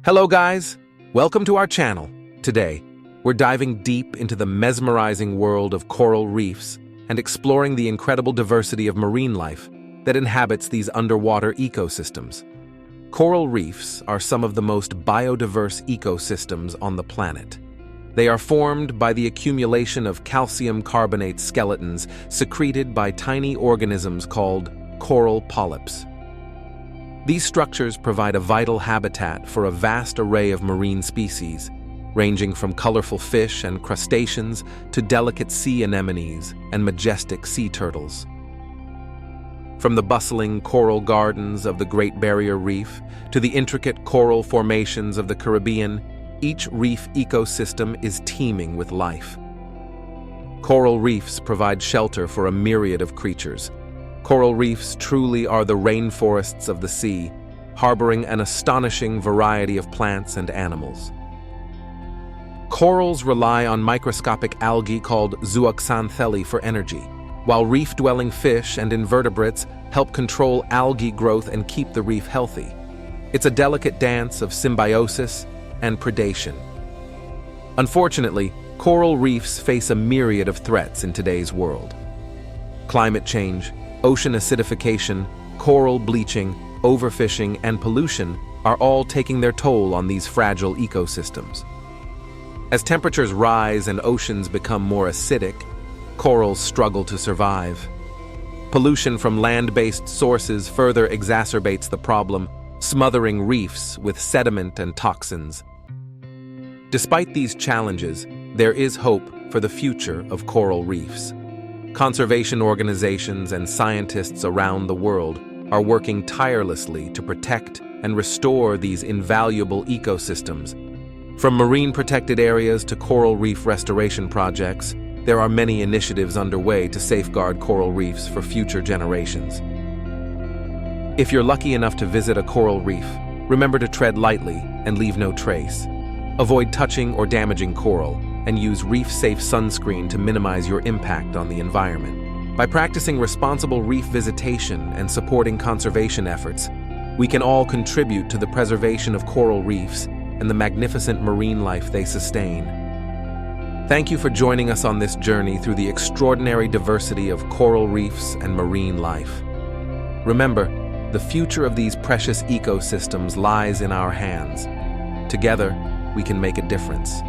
Hello guys, welcome to our channel. Today, we're diving deep into the mesmerizing world of coral reefs and exploring the incredible diversity of marine life that inhabits these underwater ecosystems. Coral reefs are some of the most biodiverse ecosystems on the planet. They are formed by the accumulation of calcium carbonate skeletons secreted by tiny organisms called coral polyps. These structures provide a vital habitat for a vast array of marine species, ranging from colorful fish and crustaceans to delicate sea anemones and majestic sea turtles. From the bustling coral gardens of the Great Barrier Reef to the intricate coral formations of the Caribbean, each reef ecosystem is teeming with life. Coral reefs provide shelter for a myriad of creatures. Coral reefs truly are the rainforests of the sea, harboring an astonishing variety of plants and animals. Corals rely on microscopic algae called zooxanthellae for energy, while reef-dwelling fish and invertebrates help control algae growth and keep the reef healthy. It's a delicate dance of symbiosis and predation. Unfortunately, coral reefs face a myriad of threats in today's world. Climate change, ocean acidification, coral bleaching, overfishing, and pollution are all taking their toll on these fragile ecosystems. As temperatures rise and oceans become more acidic, corals struggle to survive. Pollution from land-based sources further exacerbates the problem, smothering reefs with sediment and toxins. Despite these challenges, there is hope for the future of coral reefs. Conservation organizations and scientists around the world are working tirelessly to protect and restore these invaluable ecosystems. From marine protected areas to coral reef restoration projects, there are many initiatives underway to safeguard coral reefs for future generations. If you're lucky enough to visit a coral reef, remember to tread lightly and leave no trace. Avoid touching or damaging coral, and use reef-safe sunscreen to minimize your impact on the environment. By practicing responsible reef visitation and supporting conservation efforts, we can all contribute to the preservation of coral reefs and the magnificent marine life they sustain. Thank you for joining us on this journey through the extraordinary diversity of coral reefs and marine life. Remember, the future of these precious ecosystems lies in our hands. Together, we can make a difference.